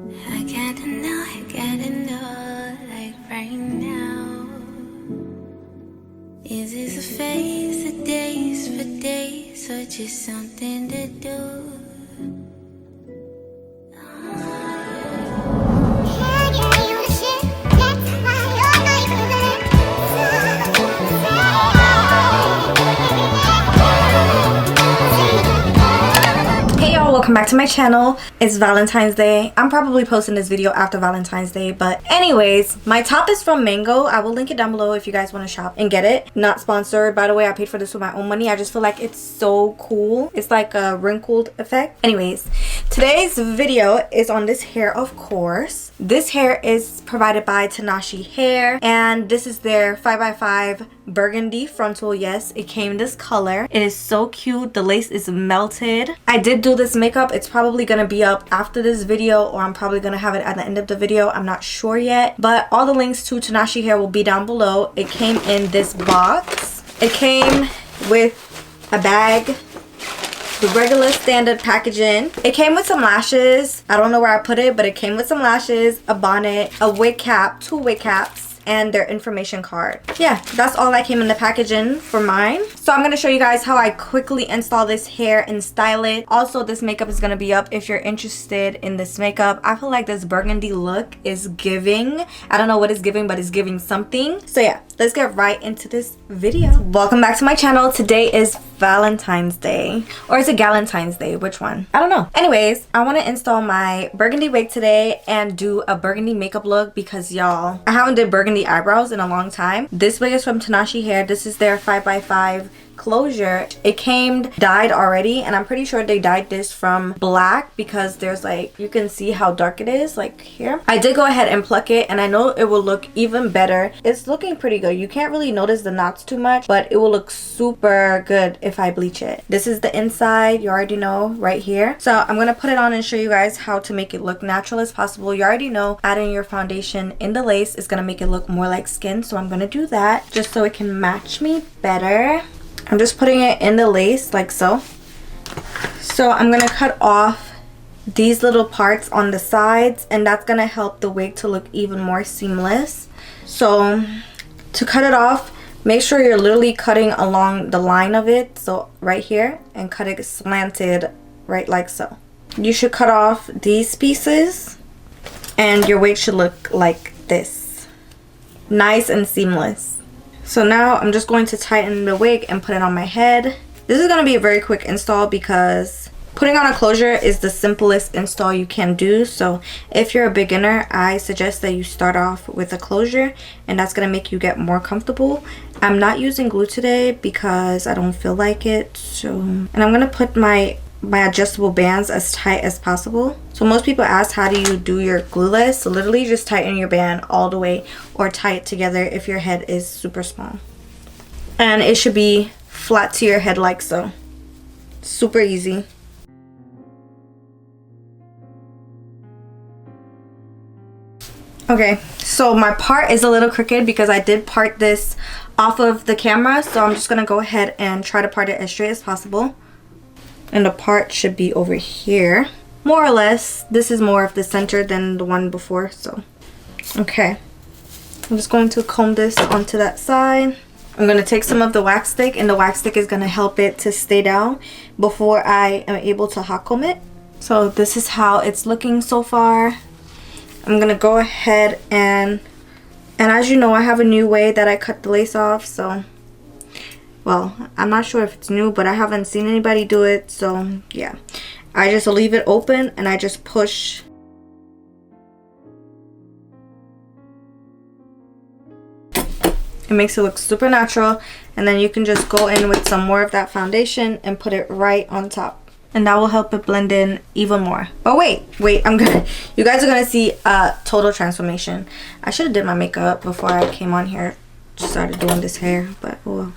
I gotta know, like right now. Is this a phase of days for days, or just something to do? Welcome back to my channel. It's Valentine's Day. I'm probably posting this video after Valentine's Day, but anyways, my top is from Mango. I will link it down below if you guys want to shop and get it. Not sponsored, by the way. I paid for this with my own money. I just feel like it's so cool. It's like a wrinkled effect. Anyways, today's video is on this hair, of course. This hair is provided by Tinashe Hair, and this is their 5x5 burgundy frontal. Yes, it came this color. It is so cute. The lace is melted. I did do this makeup. It's probably gonna be up after this video, or I'm probably gonna have it at the end of the video. I'm not sure yet, but all the links to Tinashe Hair will be down below. It came in this box. It came with a bag, the regular standard packaging. It came with some lashes. I don't know where I put it, but it came with some lashes, a bonnet, a wig cap, 2 wig caps, and their information card. Yeah, that's all that came in the packaging for mine. So I'm gonna show you guys how I quickly install this hair and style it. Also, this makeup is gonna be up if you're interested in this makeup. I feel like this burgundy look is giving. I don't know what it's giving, but it's giving something. So yeah, let's get right into this video. Welcome back to my channel. Today is Valentine's Day, or is it Galentine's Day? Which one? I don't know. Anyways, I want to install my burgundy wig today and do a burgundy makeup look because y'all, I haven't did burgundy eyebrows in a long time. This wig is from Tinashe Hair. This is their 5x5 closure. It came dyed already, and I'm pretty sure they dyed this from black because there's like, you can see how dark it is, like here. I did go ahead and pluck it, and I know it will look even better. It's looking pretty good. You can't really notice the knots too much, but it will look super good if I bleach it. This is the inside, you already know, right here. So I'm gonna put it on and show you guys how to make it look natural as possible. You already know adding your foundation in the lace is gonna make it look more like skin, so I'm gonna do that just so it can match me better. I'm just putting it in the lace like so. So I'm gonna cut off these little parts on the sides, and that's gonna help the wig to look even more seamless. So to cut it off, make sure you're literally cutting along the line of it, so right here, and cut it slanted right like so. You should cut off these pieces, and your wig should look like this, nice and seamless. So now I'm just going to tighten the wig and put it on my head. This is going to be a very quick install because putting on a closure is the simplest install you can do. So if you're a beginner, I suggest that you start off with a closure, and that's going to make you get more comfortable. I'm not using glue today because I don't feel like it. And I'm going to put my adjustable bands as tight as possible. So most people ask, how do you do your glueless? So literally just tighten your band all the way, or tie it together if your head is super small. And it should be flat to your head like so. Super easy. Okay, so my part is a little crooked because I did part this off of the camera, so I'm just gonna go ahead and try to part it as straight as possible. And the part should be over here, more or less. This is more of the center than the one before, so okay. I'm just going to comb this onto that side. I'm going to take some of the wax stick, and the wax stick is going to help it to stay down before I am able to hot comb it. So this is how it's looking so far. I'm going to go ahead and as you know, I have a new way that I cut the lace off. So, well, I'm not sure if it's new, but I haven't seen anybody do it. So yeah, I just leave it open and I just push. It makes it look super natural, and then you can just go in with some more of that foundation and put it right on top, and that will help it blend in even more. But wait, you guys are gonna see a total transformation. I should have did my makeup before I came on here, started doing this hair, but oh well.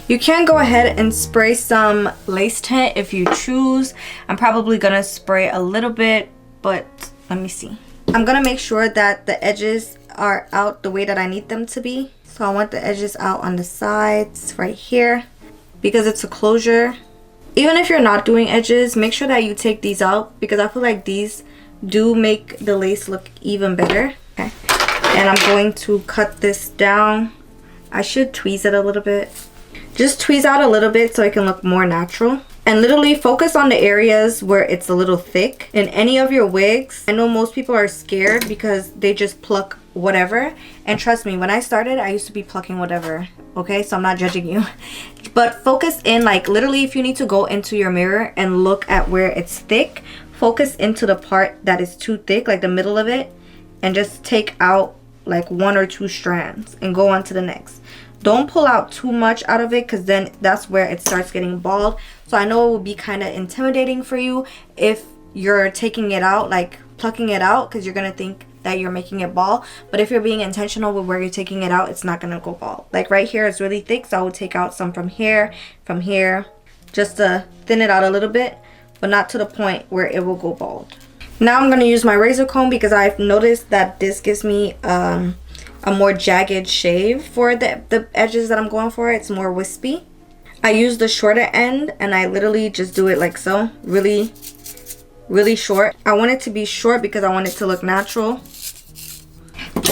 You can go ahead and spray some lace tint if you choose. I'm probably gonna spray a little bit, but let me see. I'm gonna make sure that the edges are out the way that I need them to be. So I want the edges out on the sides right here. Because it's a closure, Even if you're not doing edges, make sure that you take these out because I feel like these do make the lace look even better. Okay, and I'm going to cut this down. I should tweeze it a little bit. Just tweeze out a little bit so it can look more natural. And literally focus on the areas where it's a little thick in any of your wigs. I know most people are scared because they just pluck whatever. And trust me, when I started, I used to be plucking whatever. Okay, so I'm not judging you. But focus in, like literally if you need to go into your mirror and look at where it's thick, focus into the part that is too thick, like the middle of it. And just take out like 1 or 2 strands and go on to the next. Don't pull out too much out of it because then that's where it starts getting bald. So I know it will be kind of intimidating for you if you're taking it out, like plucking it out, because you're going to think that you're making it bald. But if you're being intentional with where you're taking it out, it's not going to go bald. Like right here is really thick, so I will take out some from here, just to thin it out a little bit, but not to the point where it will go bald. Now I'm going to use my razor comb because I've noticed that this gives me a more jagged shave for the edges that I'm going for. It's more wispy. I use the shorter end and I literally just do it like so, really short. I want it to be short because I want it to look natural.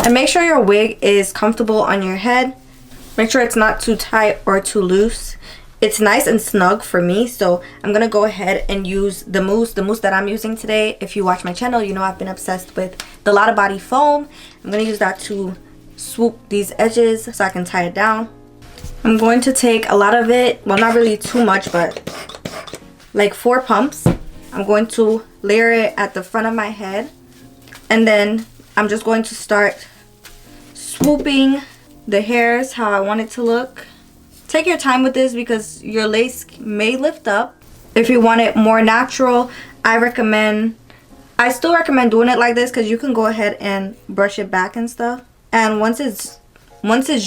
And make sure your wig is comfortable on your head. Make sure it's not too tight or too loose. It's nice and snug for me, so I'm gonna go ahead and use the mousse that I'm using today. If you watch my channel, you know I've been obsessed with the Lotta Body foam. I'm gonna use that to swoop these edges so I can tie it down. I'm going to take a lot of it, well not really too much, but like 4 pumps. I'm going to layer it at the front of my head, and then I'm just going to start swooping the hairs how I want it to look. Take your time with this because your lace may lift up. If you want it more natural, I still recommend doing it like this because you can go ahead and brush it back and stuff. And once it's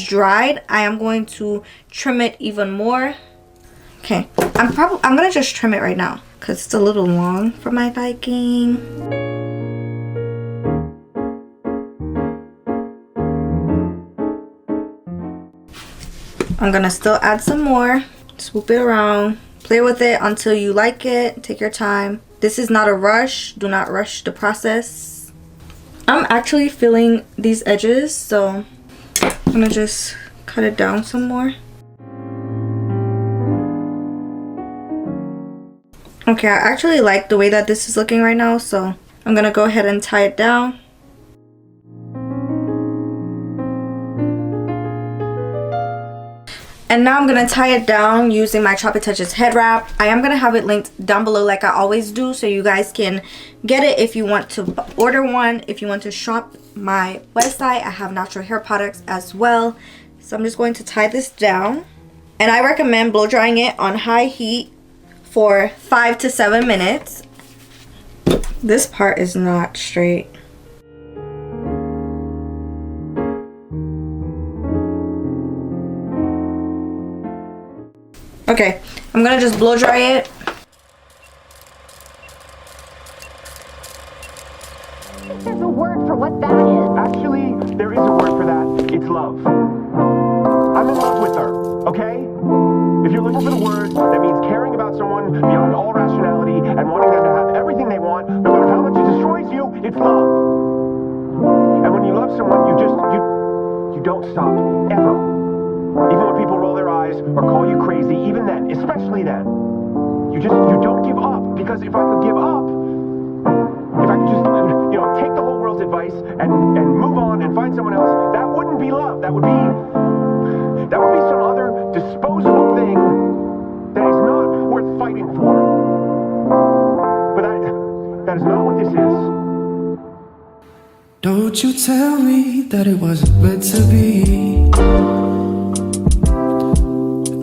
dried, I am going to trim it even more. Okay, I'm gonna just trim it right now because it's a little long for my liking. I'm gonna still add some more. Swoop it around. Play with it until you like it. Take your time. This is not a rush. Do not rush the process. I'm actually feeling these edges, so I'm gonna just cut it down some more. Okay, I actually like the way that this is looking right now, so I'm gonna go ahead and tie it down. And now I'm gonna tie it down using my Chop It Touches head wrap. I am gonna have it linked down below like I always do, so you guys can get it if you want to order one. If you want to shop my website, I have natural hair products as well. So I'm just going to tie this down. And I recommend blow drying it on high heat for 5 to 7 minutes. This part is not straight. Okay, I'm gonna just blow dry it. There's a word for what that is. Actually, there is a word for that. It's love. I'm in love with her, okay? If you're looking for the word that means caring about someone beyond all rationality and wanting them to have everything they want, no matter how much it destroys you, it's love. And when you love someone, you don't stop, ever. Even when people roll their eyes or call you crazy, even then, especially then, you don't give up. Because if I could give up, if I could just, take the whole world's advice and move on and find someone else, that wouldn't be love. That would be some other disposable thing that is not worth fighting for. But that is not what this is. Don't you tell me that it wasn't meant to be.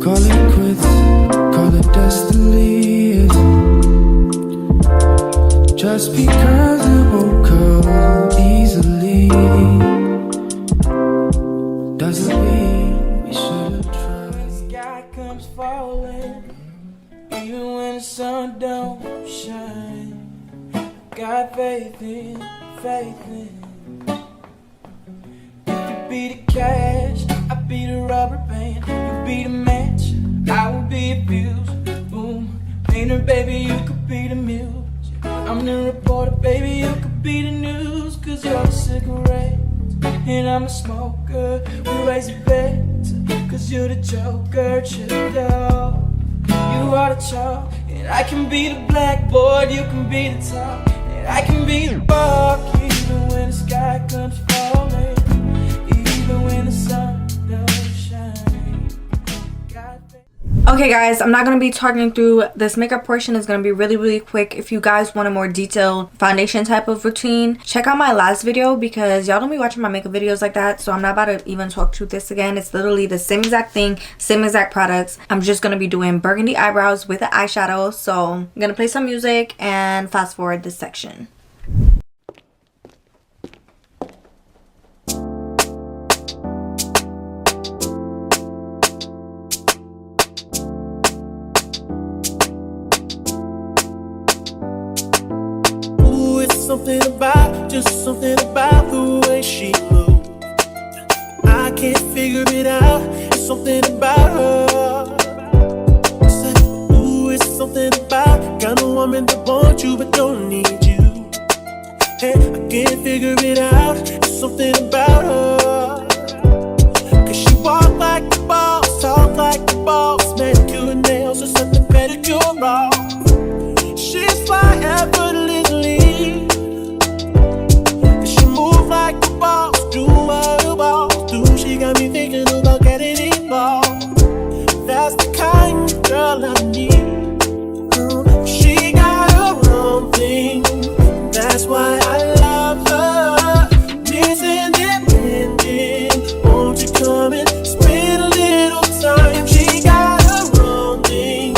Call it quits, call it destiny. Just because it won't come easily doesn't mean we shouldn't try. When the sky comes falling, even when the sun don't shine, got faith in. You be the cash, I be the rubber band. You be the match, I will be a fuse. Boom, painter, baby, you could be the muse. I'm the reporter, baby, you could be the news. Cause you're a cigarette and I'm a smoker. We raise a bet, cause you're the joker. Chill out, you are the chalk. And I can be the blackboard, you can be the top. And I can be the rock, even when the sky comes falling, even when the sun don't shine. Okay guys, I'm not going to be talking through this makeup portion. Is going to be really quick. If you guys want a more detailed foundation type of routine, check out my last video because y'all don't be watching my makeup videos like that, so I'm not about to even talk through this again. It's literally the same exact thing, same exact products. I'm just going to be doing burgundy eyebrows with the eyeshadow. So I'm going to play some music and fast forward this section. Something about the way she moves. I can't figure it out. It's something about her. Ooh, it's something about kind of woman that wants you but don't need you. Hey, I can't figure it out. It's something about her. Cause she walk like the boss, talk like the boss, manicure nails or something pedicure raw. She's fly effortlessly. Like the boss, do what the boss do. She got me thinking about getting involved. That's the kind of girl I need. She got her own thing. That's why I love her. Miss Independent, won't you come and spend a little time? She got her own thing.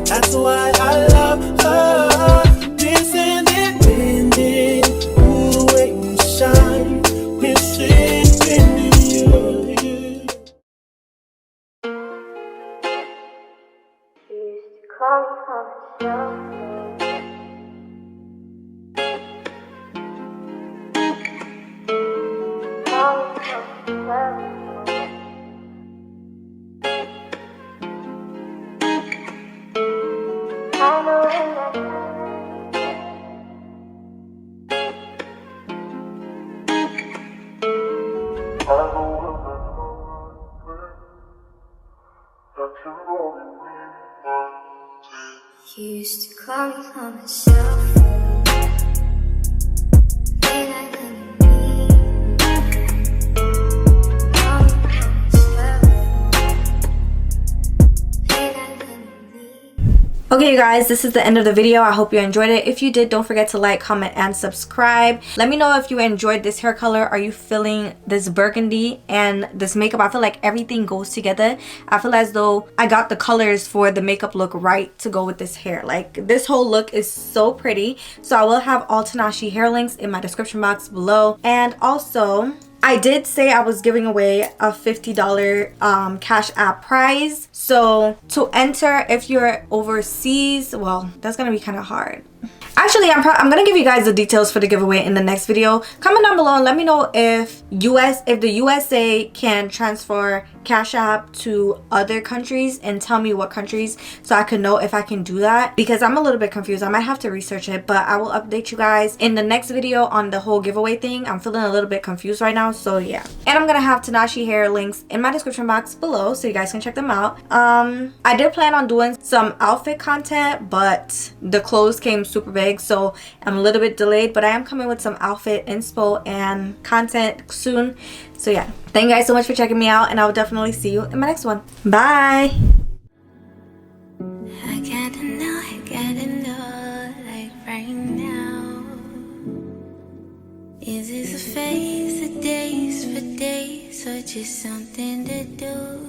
That's why I love her. Miss Independent, ooh, the way you shine. Miss Independent. You used to call me on myself. Okay you guys, this is the end of the video. I hope you enjoyed it. If you did, don't forget to like, comment, and subscribe. Let me know if you enjoyed this hair color. Are you feeling this burgundy and this makeup? I feel like everything goes together. I feel as though I got the colors for the makeup look right to go with this hair. Like, this whole look is so pretty. So I will have all Tinashe hair links in my description box below. And also, I did say I was giving away a $50 Cash App prize. So to enter, if you're overseas, well, that's gonna be kind of hard. Actually, I'm gonna give you guys the details for the giveaway in the next video. Comment down below and let me know if the USA can transfer Cash App to other countries, and tell me what countries so I can know if I can do that, because I'm a little bit confused. I might have to research it, but I will update you guys in the next video on the whole giveaway thing. I'm feeling a little bit confused right now, so yeah. And I'm gonna have Tinashe hair links in my description box below so you guys can check them out. I did plan on doing some outfit content, but the clothes came super big, so I'm a little bit delayed, but I am coming with some outfit inspo and content soon. So yeah, thank you guys so much for checking me out, and I will definitely see you in my next one. Bye. I gotta know, like right now. Is this a phase of days for days, or just something to do?